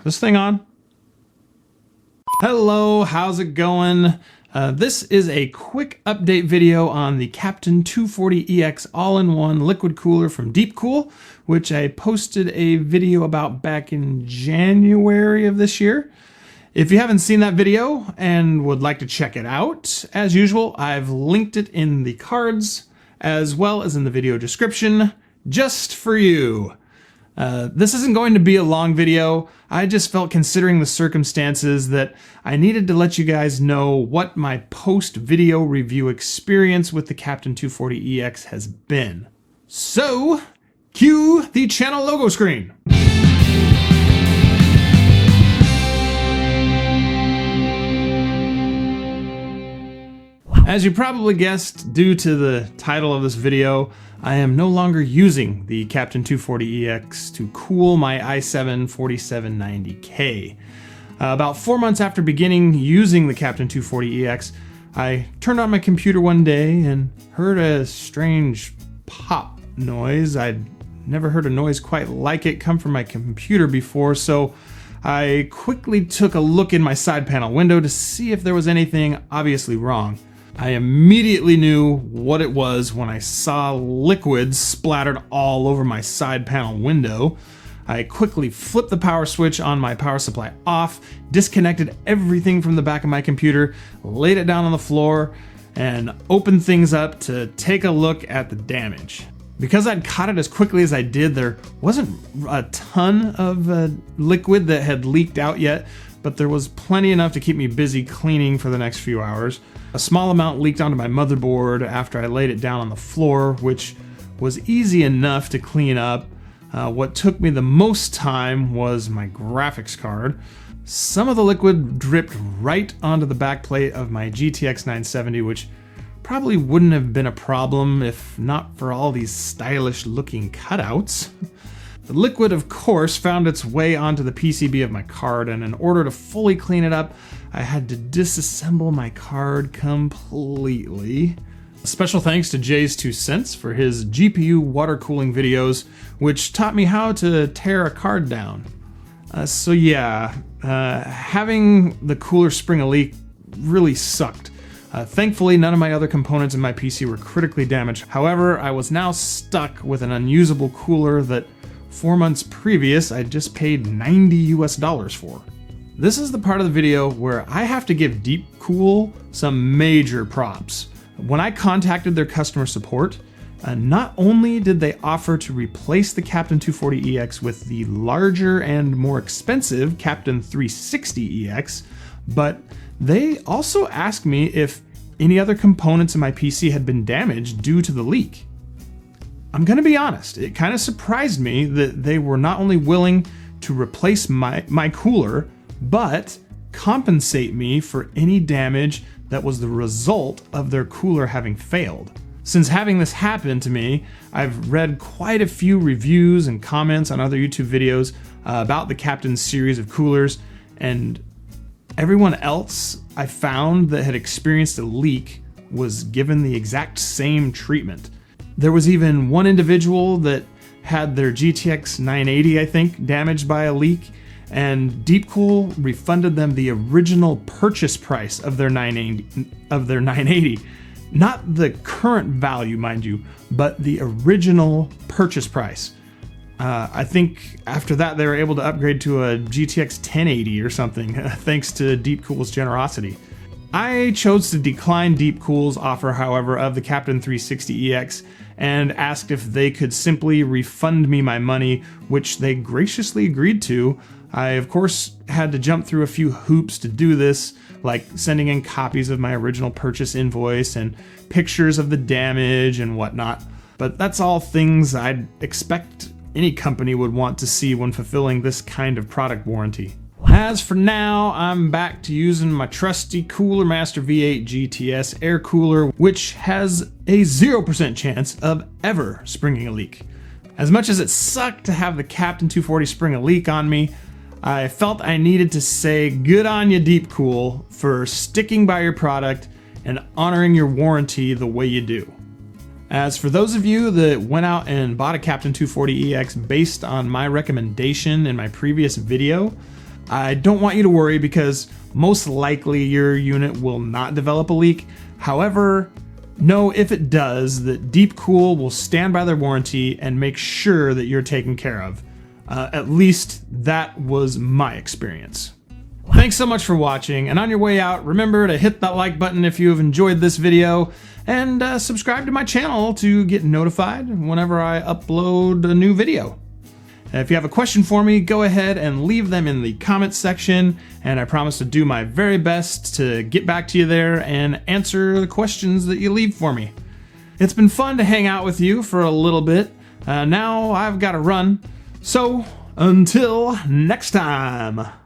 This thing on? Hello, how's it going? This is a quick update video on the Captain 240EX all-in-one liquid cooler from DeepCool, which I posted a video about back in January of this year. If you haven't seen that video and would like to check it out, as usual, I've linked it in the cards as well as in the video description, just for you. This isn't going to be a long video. I just felt, considering the circumstances, that I needed to let you guys know what my post-video review experience with the Captain 240EX has been. So, cue the channel logo screen. As you probably guessed, due to the title of this video, I am no longer using the Captain 240EX to cool my i7-4790K. About 4 months after beginning using the Captain 240EX, I turned on my computer one day and heard a strange pop noise. I'd never heard a noise quite like it come from my computer before, so I quickly took a look in my side panel window to see if there was anything obviously wrong. I immediately knew what it was when I saw liquid splattered all over my side panel window. I quickly flipped the power switch on my power supply off, disconnected everything from the back of my computer, laid it down on the floor, and opened things up to take a look at the damage. Because I'd caught it as quickly as I did, there wasn't a ton of liquid that had leaked out yet, but there was plenty enough to keep me busy cleaning for the next few hours. A small amount leaked onto my motherboard after I laid it down on the floor, which was easy enough to clean up. What took me the most time was my graphics card. Some of the liquid dripped right onto the backplate of my GTX 970, which probably wouldn't have been a problem if not for all these stylish looking cutouts. The liquid, of course, found its way onto the PCB of my card, and in order to fully clean it up, I had to disassemble my card completely. Special thanks to Jay's 2 cents for his GPU water cooling videos, which taught me how to tear a card down. So yeah, having the cooler spring a leak really sucked. Thankfully, none of my other components in my PC were critically damaged. However, I was now stuck with an unusable cooler that 4 months previous I'd just paid $90 for. This is the part of the video where I have to give DeepCool some major props. When I contacted their customer support, not only did they offer to replace the Captain 240EX with the larger and more expensive Captain 360EX, but they also asked me if any other components in my PC had been damaged due to the leak. I'm gonna be honest, it kind of surprised me that they were not only willing to replace my cooler, but compensate me for any damage that was the result of their cooler having failed. Since having this happen to me, I've read quite a few reviews and comments on other YouTube videos about the Captain series of coolers, and everyone else I found that had experienced a leak was given the exact same treatment. There was even one individual that had their GTX 980, I think, damaged by a leak, and DeepCool refunded them the original purchase price of their 980. Not the current value, mind you, but the original purchase price. I think after that they were able to upgrade to a GTX 1080 or something, thanks to DeepCool's generosity. I chose to decline DeepCool's offer, however, of the Captain 360EX and asked if they could simply refund me my money, which they graciously agreed to. I, of course, had to jump through a few hoops to do this, like sending in copies of my original purchase invoice and pictures of the damage and whatnot. But that's all things I'd expect any company would want to see when fulfilling this kind of product warranty. As for now, I'm back to using my trusty Cooler Master V8 GTS air cooler, which has a 0% chance of ever springing a leak. As much as it sucked to have the Captain 240 spring a leak on me, I felt I needed to say good on you, DeepCool, for sticking by your product and honoring your warranty the way you do. As for those of you that went out and bought a Captain 240EX based on my recommendation in my previous video, I don't want you to worry because most likely your unit will not develop a leak. However, know if it does that DeepCool will stand by their warranty and make sure that you're taken care of. At least that was my experience. Thanks so much for watching, and on your way out, remember to hit that like button if you have enjoyed this video, and subscribe to my channel to get notified whenever I upload a new video. If you have a question for me, go ahead and leave them in the comments section, and I promise to do my very best to get back to you there and answer the questions that you leave for me. It's been fun to hang out with you for a little bit. Now I've got to run, so until next time.